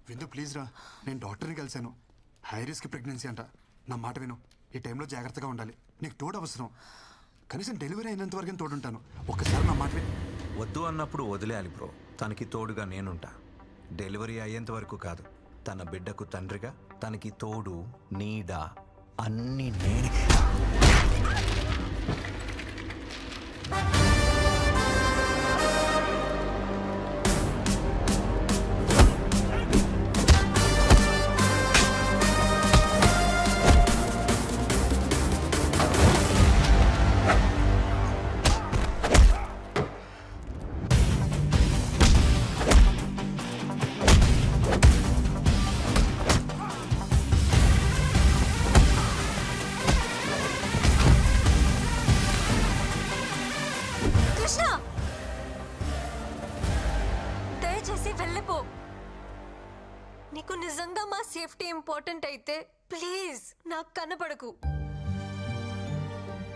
విందు ప్లీజ్ రా, నేను డాక్టర్ని కలిశాను. హై రిస్క్ ప్రెగ్నెన్సీ అంట. నా మాట విను, ఈ టైంలో జాగ్రత్తగా ఉండాలి. నీకు తోడు అవసరం. కనీసం డెలివరీ అయినంత వరకు తోడుంటాను. ఒక్కసారి నా మాట విను. వద్దు అన్నప్పుడు వదిలేయాలి బ్రో. తనకి తోడుగా నేనుంటా. డెలివరీ అయ్యేంత వరకు కాదు, తన బిడ్డకు తండ్రిగా, తనకి తోడు నీడ అన్నీ నేనే. నీకు నిజంగా మా సేఫ్టీ ఇంపార్టెంట్ అయితే ప్లీజ్ నాకు కనపడకు.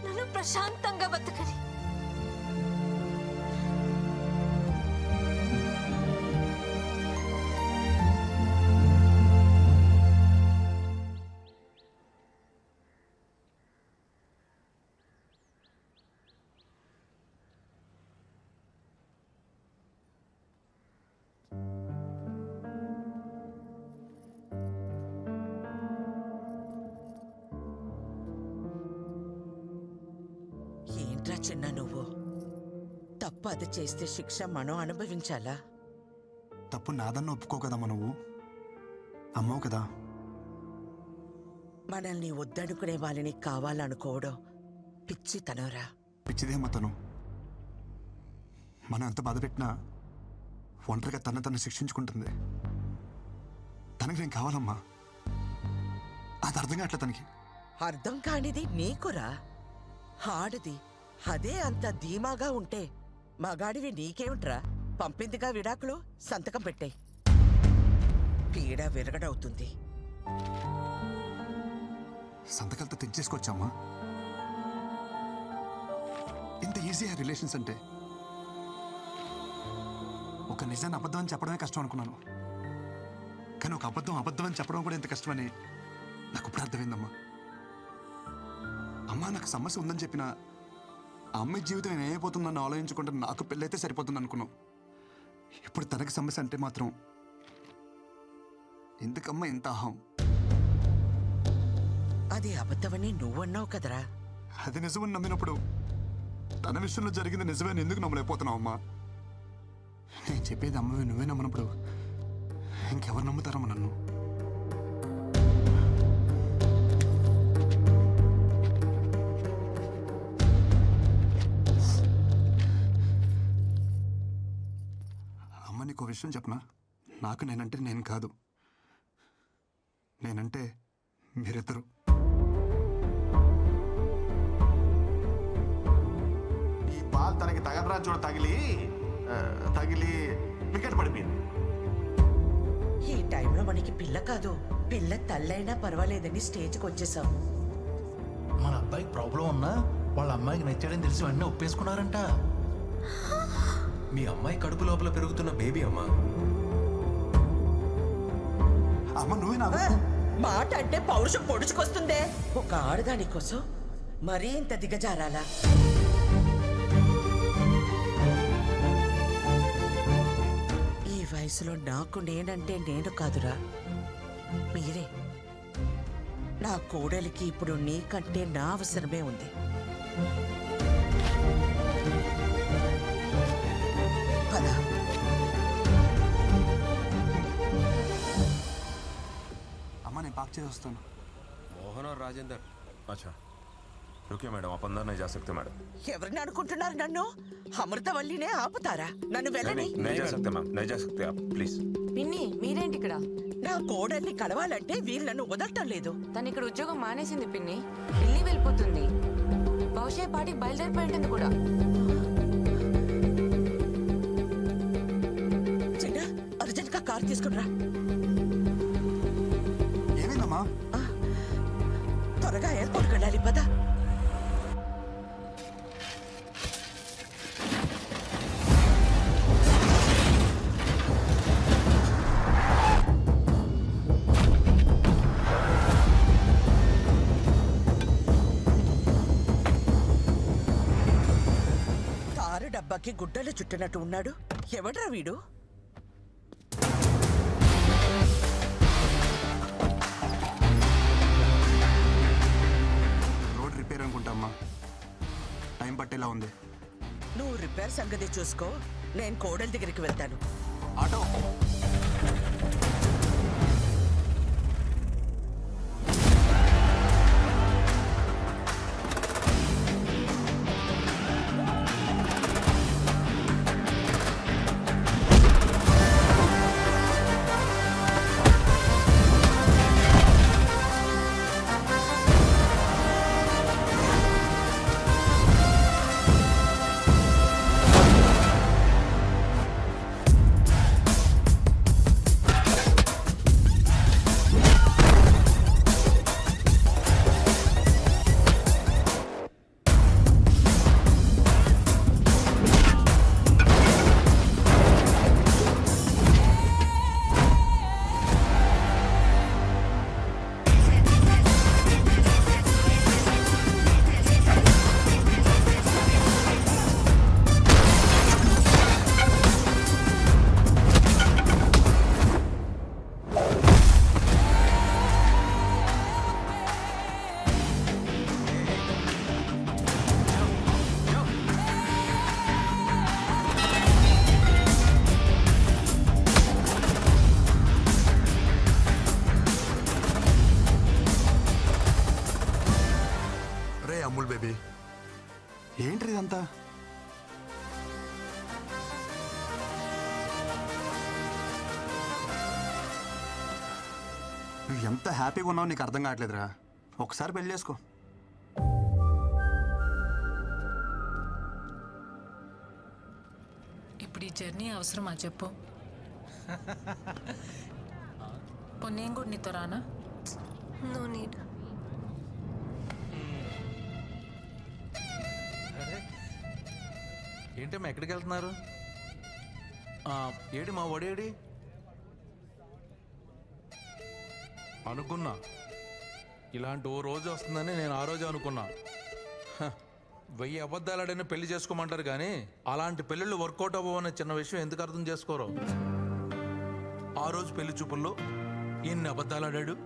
నన్ను ప్రశాంతంగా బతకని. చిన్న నువ్వు తప్పు అది చేస్తే శిక్ష మనం అనుభవించాలా? తప్పు నాదన్న ఒప్పుకో కదమ్మా, నువ్వు అమ్మవు కదా. మనల్ని వద్దనుకునే వాళ్ళని కావాలనుకోవడం పిచ్చితనరా. పిచ్చిదేమ్మా తను. మనం ఎంత బాధ పెట్టినా ఒంటరిగా తను శిక్షించుకుంటుంది. తనకి నేను కావాలమ్మా. అది అర్థం కావట్లే తనకి. అర్థం కానిది నీకురా. ఆడది అదే అంత ధీమాగా ఉంటే మగాడివి నీకేమిట్రా? పంపిందిగా విడాకులు, సంతకం పెట్టాయి. పీడ విరగడవుతుంది. సంతకాలతో తెచ్చేసుకోవచ్చమ్మా. ఇంత ఈజీగా రిలేషన్స్ అంటే. ఒక నిజాన్ని అబద్ధం అని చెప్పడమే కష్టం అనుకున్నాను, కానీ ఒక అబద్ధం అని చెప్పడం కూడా ఎంత కష్టమని నాకు ఇప్పుడు అర్థమైందమ్మా. అమ్మా నాకు సమస్య ఉందని చెప్పిన ఆ అమ్మాయి జీవితం ఏమైపోతుందని ఆలోచించుకుంటే నాకు పెళ్ళైతే సరిపోతుంది అనుకున్నాం. ఇప్పుడు తనకి సమస్య అంటే మాత్రం ఎందుకమ్మా ఇంత అహం? అది అబద్ధమని నువ్వన్నావు కదరా. అది నిజమని నమ్మినప్పుడు తన విషయంలో జరిగింది నిజమని ఎందుకు నమ్మలేకపోతున్నావు అమ్మా? నేను చెప్పేది అమ్మవి నువ్వే నమ్మనప్పుడు ఇంకెవరు నమ్ముతారమ్మా నన్ను? అమ్మ నీకు విషయం చెప్పనా? నాకు నేనంటే నేను కాదు, నేనంటే మీరిద్దరు. ఈ బాల్ తనకి తగలరా చూడ తగిలి వికెట్ పడిపోయింది. ఈ టైంలో మనకి పిల్ల కాదు, పిల్ల తల్లైనా పర్వాలేదని స్టేజ్కి వచ్చేసాం. మన అబ్బాయికి ప్రాబ్లం ఉన్నా వాళ్ళ అమ్మాయికి నచ్చాడని తెలిసి వెంటనే ఒప్పేసుకున్నారంట. మీ అమ్మాయి కడుపు లోపల పెరుగుతున్న బేబీ అమ్మా. అమ్మ నువ్వే నా మాట అంటే పౌరుషం పొడుచుకొస్తుందే. ఒక ఆడదాని కోసం మరీ ఇంత దిగజారాలా? ఈ వయసులో నాకు నేనంటే నేను కాదురా, మీరే. నా కోడలికి ఇప్పుడు నీకంటే నా అవసరమే ఉంది. పదా. అమ్మ నేను పాక్ చేసి వస్తాను. मोहन और राजेंद्र। अच्छा रुकिए मैडम, आप अंदर नहीं जा सकते मैडम। ఎవరిని అనుకుంటున్నారు నన్ను? అమృతవల్లినే ఆపుతారా? నన్ను వెళ్ళని. नहीं जा सकते मैम, नहीं जा सकते आप प्लीज। పిన్ని మీరేంటి ఇక్కడ? నా కోడల్ని కలవాలంటే వీళ్ళు నన్ను వదలటం లేదు. తను ఇక్కడ ఉద్యోగం మానేసింది పిన్ని, ఢిల్లీ వెళ్ళిపోతుంది. బహుశా పార్టీకి బయలుదేరిపోయి ఉంటుంది కూడా. చిన్న అర్జెంట్ గా కార్ తీసుకురా. ఏమైందమ్మా? త్వరగా ఎయిర్పోర్ట్కి వెళ్ళాలి పదా. కాకి గుడ్డలు చుట్టినట్టు ఉన్నాడు. ఎవడ్రా వీడు? రోడ్ రిపేర్ అనుకుంటామ్మా, టైం పట్టేలా ఉంది. నువ్వు రిపేర్ సంగతి చూసుకో, నేను కోడలి దగ్గరికి వెళ్తాను. ఆటో అమూల్ బేబీ, ఏంటి ఇదంతా? నువ్వు ఎంత హ్యాపీగా ఉన్నావు నీకు అర్థం కావట్లేదురా. ఒకసారి పెళ్లి చేసుకో. ఇప్పుడు ఈ జర్నీ అవసరమా చెప్పు? నేను కూడా నీతో రానా? No need. ఏంటమ్మా ఎక్కడికి వెళ్తున్నారు? ఏడి మా ఒడేడి అనుకున్నా. ఇలాంటి ఓ రోజు వస్తుందని నేను ఆ రోజు అనుకున్నా. 1000 అబద్ధాలాడైనా పెళ్లి చేసుకోమంటారు కానీ అలాంటి పెళ్ళిళ్ళు వర్కౌట్ అవ్వవనే చిన్న విషయం ఎందుకు అర్థం చేసుకోరు? ఆ రోజు పెళ్లి చూపుల్లో ఎన్ని అబద్ధాలాడాడు.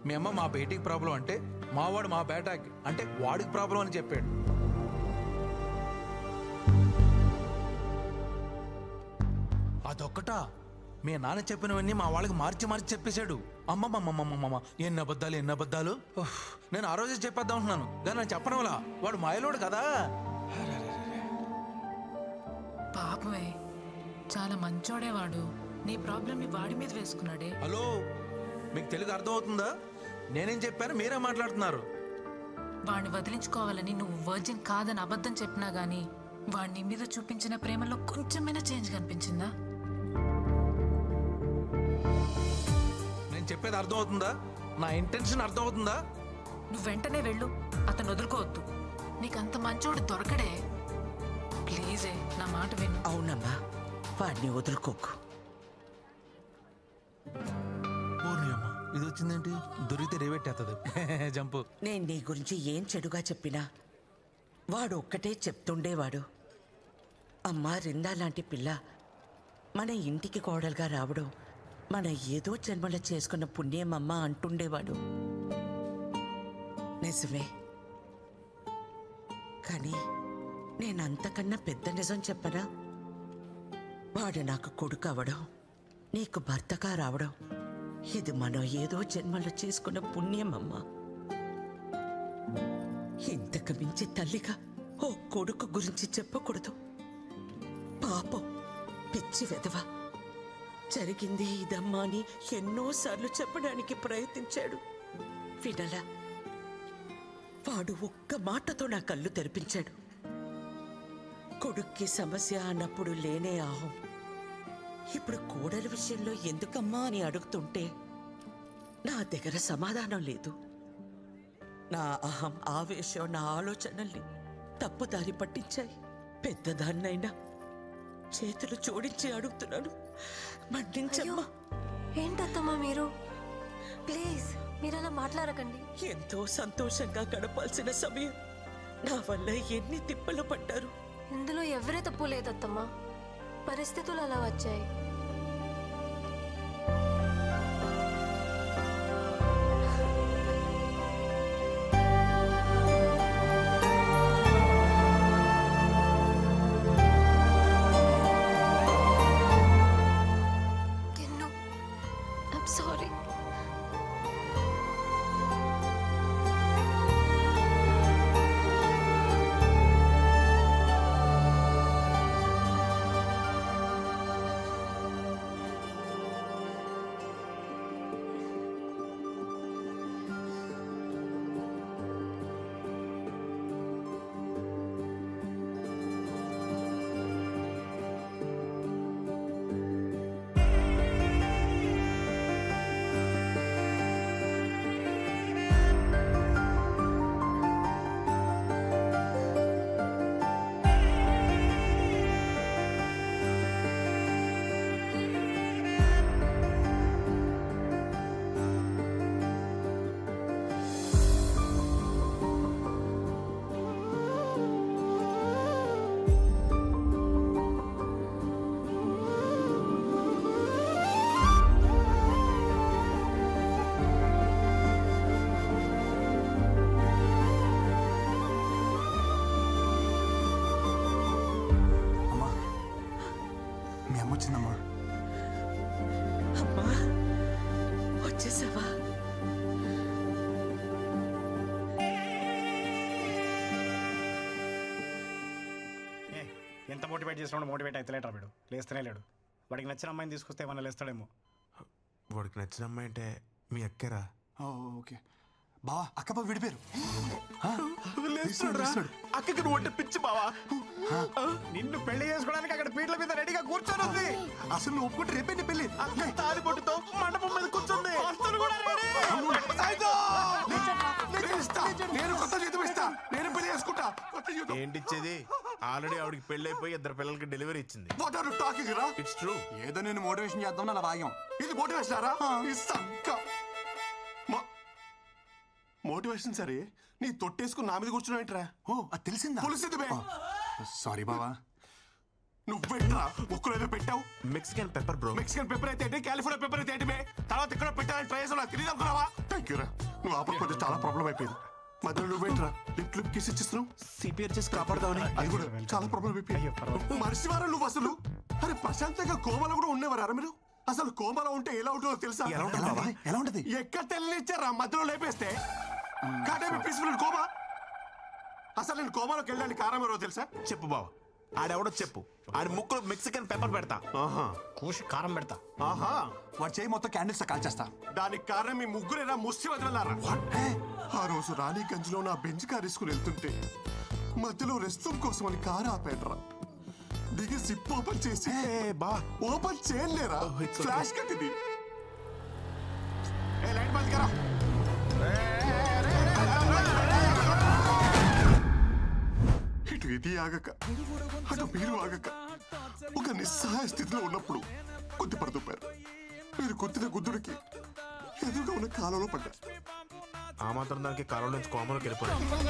మీ అమ్మ మా బేటీకి ప్రాబ్లం అంటే మావాడు మా బేటాకి అంటే వాడికి ప్రాబ్లం అని చెప్పాడు. అదొక్కటా? మీ నాన్న చెప్పినవన్నీ మా వాళ్ళకి మార్చి మార్చి చెప్పేశాడు. అమ్మమ్మమ్మమ్మమ్మ ఎన్ని అబద్ధాలు. నేను ఆ రోజే చెప్పేద్దాం అంటున్నాను కానీ నేను చెప్పడం వల్ల వాడు మాయలోడు కదా. పాపమే, చాలా మంచోడేవాడు. నీ ప్రాబ్లమ్ని వాడి మీద వేసుకున్నాడే. హలో, మీకు తెలుగు అర్థం అవుతుందా? నేనేం చెప్పాను మీరే మాట్లాడుతున్నారు. వాడిని వదిలించుకోవాలని నువ్వు వర్జిన్ కాదని అబద్ధం చెప్పినా గానీ వాడిని మీద చూపించిన ప్రేమలో కొంచెమైనా చేంజ్ కనిపించిందా? నేను చెప్పేది అర్థం అవుతుందా? నా ఇంటెన్షన్ అర్థం అవుతుందా? నువ్వు వెంటనే వెళ్ళు, అతను వదులుకోవద్దు. నీకంత మంచోడు దొరకడే. ప్లీజే నా మాట విను. అవునమ్మా, వాడిని వదులుకోకు. ఇది వచ్చిందేంటి? దొరికితే రేవెట్టేస్తుంది జంపు. నేను నీ గురించి ఏం చెడుగా చెప్పినా వాడు ఒక్కటే చెప్తుండేవాడు. అమ్మా రిందా లాంటి పిల్ల మన ఇంటికి కోడలుగా రావడం మన ఏదో జన్మలో చేసుకున్న పుణ్యమమ్మ అంటుండేవాడు. నిజమే, కానీ నేనంతకన్నా పెద్ద నిజం చెప్పనా? వాడు నాకు కొడుకు అవడం, నీకు భర్తగా రావడం ఇది మనం ఏదో జన్మలో చేసుకున్న పుణ్యమమ్మా. ఇంతకు మించి తల్లిగా ఓ కొడుకు గురించి చెప్పకూడదు. పాపం, పిచ్చి వెధవ. జరిగింది ఇదమ్మా అని ఎన్నోసార్లు చెప్పడానికి ప్రయత్నించాడు, వినలా. వాడు ఒక్క మాటతో నా కళ్ళు తెరిపించాడు. కొడుక్కి సమస్య అన్నప్పుడు లేనే ఆహం. ఇప్పుడు కోడలి విషయంలో ఎందుకమ్మా అని అడుగుతుంటే నా దగ్గర సమాధానం లేదు. నా అహం, ఆవేశం, నా ఆలోచనల్ని తప్పుదారి పట్టించాయి. పెద్దదాన్నైనా చేతులు జోడించి అడుగుతున్నాను, మన్నించమ్మా. ఏంటత్తమ్మా మీరు? ప్లీజ్ మీరు అలా మాట్లాడకండి. ఎంతో సంతోషంగా గడపాల్సిన సమయం నా వల్ల ఎన్ని తిప్పలు పడ్డారు. ఇందులో ఎవరే తప్పు లేదత్తమ్మా, పరిస్థితులు అలా వచ్చాయి. సారీ. వచ్చిందమ్మా. అమ్మా వచ్చేసావా? ఎంత మోటివేట్ చేసినా మోటివేట్ అయితే లేటరా వీడు, లేస్తూనే లేడు. వాడికి నచ్చిన అమ్మాయిని తీసుకొస్తే ఏమన్నా లేస్తాడేమో. వాడికి నచ్చిన అమ్మాయి అంటే మీ అక్కేరా? ఓకే బావా, అక్క బావ విడిపోయారు. అక్కకి నువ్వు అంటే పిచ్చి బావా. నిన్ను పెళ్లి చేసుకోవడానికి అక్కడ పీటల మీద రెడీగా కూర్చొని అసలు నువ్వు ఒప్పుకుంటే రేపే నీ పెళ్లి. తాది పొట్టుతో మండపం మీద కూర్చుంది. నేను కొత్త జీతం ఇస్తా, నేను పెళ్లి చేసుకుంటా. ఏంటిచ్చేది? ఆల్రెడీ ఆవిడకి పెళ్లి అయిపోయి 2 పిల్లలకి డెలివరీ ఇచ్చింది. వాట్ ఆర్ యు టాకింగ్ రా? It's true. ఏదో నేను మోటివేషన్ చేద్దాం అలా వాగాం. ఇది మోటివేషన్ రా? మోటివేషన్ సరే, నీ తొట్టేసుకుని నా మీద కూర్చున్నాయిట్రా. ఓ అది తెలిసిందా? తెలిసింది బే. సారీ బావా. నువ్వెట్రా ఒక్కడేదో పెట్టావు? Mexican pepper bro. Mexican pepper అయితే ఏంటి, కాలిఫోర్నియా పెప్పర్ అయితే ఏంటి బే? తర్వాత ఇక్కడ పెట్టాలని ట్రై చేసావు, తెలియదు అనుకున్నావా? థ్యాంక్ యూ రా, నువ్వు ఆపకపోతే చాలా ప్రాబ్లం అయిపోయింది. మధ్యలో నువ్వేంట్రా లిప్ లిప్ కిస్ ఇచ్చిస్తున్నావు? సిపిఆర్ చేసి కాపాడదామని. అది కూడా చాలా ప్రాబ్లం అయిపోయింది. మనిషివారా నువ్వు అసలు? అరే ప్రశాంతంగా కోమలో కూడా ఉండేవారా మీరు? అసలు కోమలో ఉంటే ఎలా ఉంటుందో తెలుసా? ఎలా ఉంటది? ఎక్కడ తెలియనిచ్చారా మధ్యలో లేపేస్తే? Peaceful coma. అసలు నేను కోమాలోకి వెళ్ళడానికి కారణం ఎవరో తెలుసా? చెప్పు బావ, ఆడెవడో చెప్పు. ఆడి ముక్కులో మెక్సికన్ పెప్పర్ పెడతా, కూసి కారం పెడతా. ఆహా, వాడు చేయి మొత్తం క్యాండిల్స్ కాల్చేస్తా. దానికి కారణం మీ ముగ్గురేరా ముష్టి వదిలేరా? ఆ రోజు రాణిగంజ్ లో నా బెంచ్ కార్ వేసుకుని వెళ్తుంటే మధ్యలో రెస్ట్ రూమ్ కోసం అని కారు ఆపేట్రా. దిగి సిప్ ఓపెన్ చేసి ఓపెన్ చేయలేరా? ఫ్లాష్ కట్టింది. లైట్ బంద్ కరా. ఇటు ఇది ఆగక అటు మీరు ఆగక ఒక నిస్సహాయ స్థితిలో ఉన్నప్పుడు కొద్ది పడుతుపారు. మీరు కొద్దిన గుద్దుడికి ఎదురుగా ఉన్న కాలంలో పడ్డారు. ఆ మాత్రం దానికి కాలంలో నుంచి కోమలోకి వెళ్ళిపోయారు.